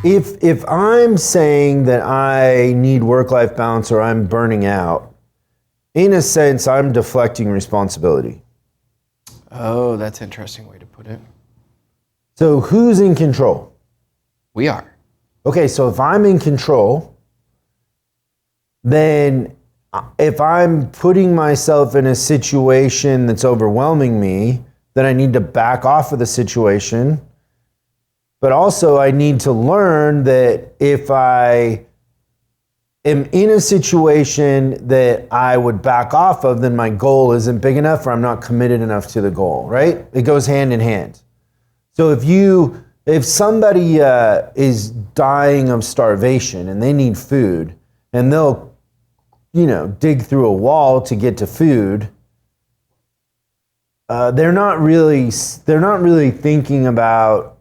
If I'm saying that I need work-life balance or I'm burning out, in a sense, I'm deflecting responsibility. Oh, that's an interesting way to put it. So who's in control? We are. Okay, so if I'm in control, then if I'm putting myself in a situation that's overwhelming me, then I need to back off of the situation. But also I need to learn that if I am in a situation that I would back off of, then my goal isn't big enough or I'm not committed enough to the goal, right? It goes hand in hand. So if somebody is dying of starvation and they need food and they'll, dig through a wall to get to food, they're not really thinking about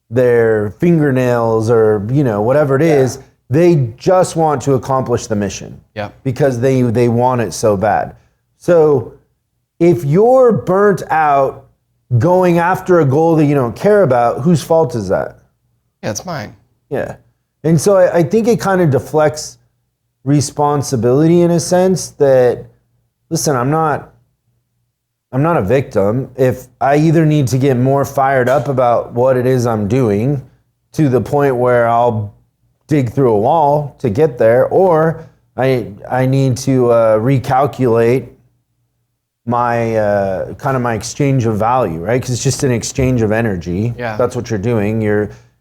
their fingernails or whatever it is. They just want to accomplish the mission. Yeah. Because they want it so bad. So if you're burnt out going after a goal that you don't care about, whose fault is that? Yeah, it's mine. Yeah. And so I think it kind of deflects responsibility in a sense that, listen, I'm not a victim. If I either need to get more fired up about what it is I'm doing to the point where I'll dig through a wall to get there, or I need to recalculate my kind of my exchange of value, right? Because it's just an exchange of energy. Yeah. That's what you're doing.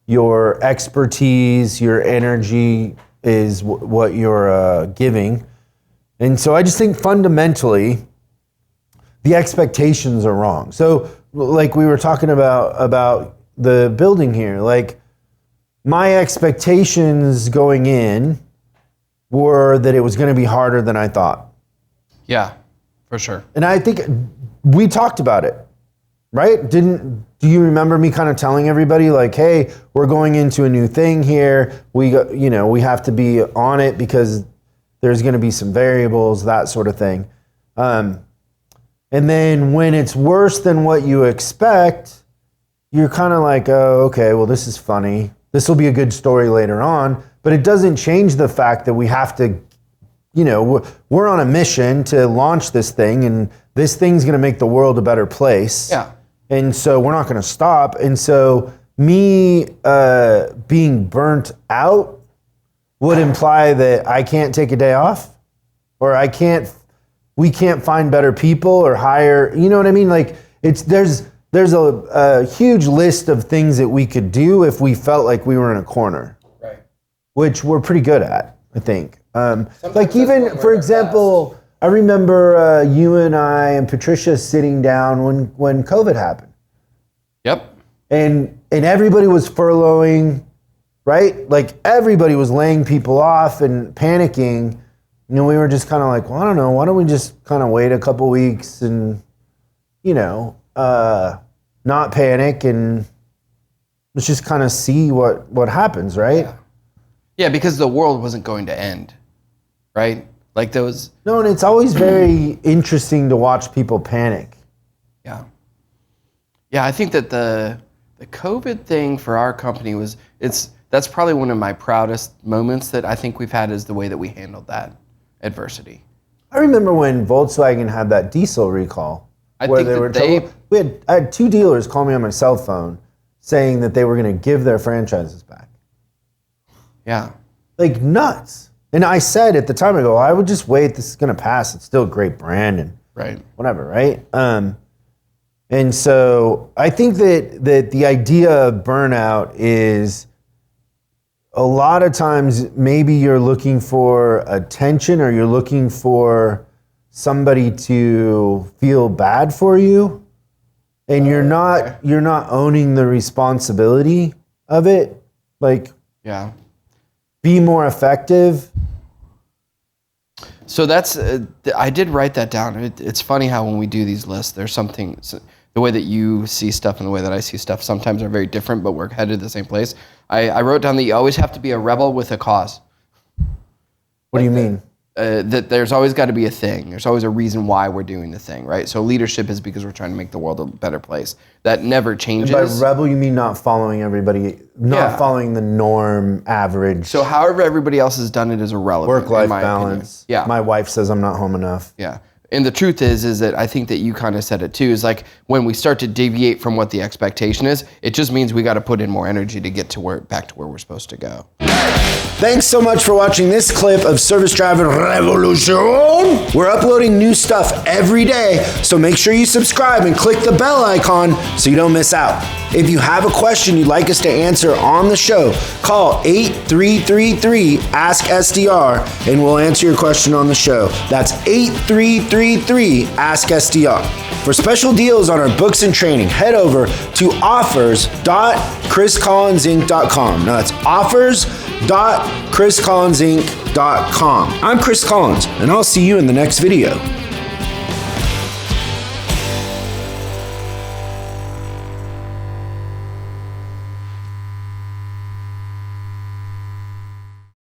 Your expertise, your energy is what you're giving. And so I just think fundamentally, the expectations are wrong. So like we were talking about the building here, like my expectations going in were that it was going to be harder than I thought. Yeah, for sure. And I think we talked about it, right? Do you remember me kind of telling everybody like, hey, we're going into a new thing here. We have to be on it because there's going to be some variables, that sort of thing. And then when it's worse than what you expect, you're kind of like, oh, okay, well, this is funny. This will be a good story later on. But it doesn't change the fact that we have to, we're on a mission to launch this thing, and this thing's going to make the world a better place. Yeah. And so we're not going to stop. And so me being burnt out would imply that I can't take a day off, or we can't find better people or hire, you know what I mean? Like there's a huge list of things that we could do if we felt like we were in a corner. Right. Which we're pretty good at, I think. Like even, for example, I remember you and I and Patricia sitting down when COVID happened. Yep. And everybody was furloughing, right? Like everybody was laying people off and panicking. We were just kind of like, well, I don't know, why don't we just kind of wait a couple weeks and, not panic, and let's just kind of see what happens, right? Yeah, because the world wasn't going to end, right? Like those. No, and it's always very interesting to watch people panic. Yeah. Yeah, I think that the COVID thing for our company that's probably one of my proudest moments that I think we've had, is the way that we handled that adversity. I remember when Volkswagen had that diesel recall. I had 2 dealers call me on my cell phone saying that they were going to give their franchises back. Yeah. Like nuts. And I said at the time, I go, I would just wait. This is going to pass. It's still a great brand and right. Whatever, right? And so I think that the idea of burnout is a lot of times maybe you're looking for attention, or you're looking for somebody to feel bad for you, and you're not owning the responsibility of it. Like, yeah, be more effective. So that's I did write that down. It's funny how when we do these lists, there's something, the way that you see stuff and the way that I see stuff sometimes are very different, but we're headed to the same place. I wrote down that you always have to be a rebel with a cause. What do you mean? that there's always got to be a thing. There's always a reason why we're doing the thing, right? So leadership is because we're trying to make the world a better place. That never changes. And by rebel, you mean not following everybody, not following the norm average. So however everybody else has done it is irrelevant. Work-life balance. Opinion. Yeah. My wife says I'm not home enough. Yeah. And the truth is that I think that you kind of said it too, is like when we start to deviate from what the expectation is, it just means we got to put in more energy to get to back to where we're supposed to go. Thanks so much for watching this clip of Service Driver Revolution. We're uploading new stuff every day, so make sure you subscribe and click the bell icon so you don't miss out. If you have a question you'd like us to answer on the show, call 8333-ASK-SDR and we'll answer your question on the show. That's 8333-ASK-SDR. For special deals on our books and training, head over to offers.chriscollinsinc.com. Now that's offers.chriscollinsinc.com. I'm Chris Collins, and I'll see you in the next video.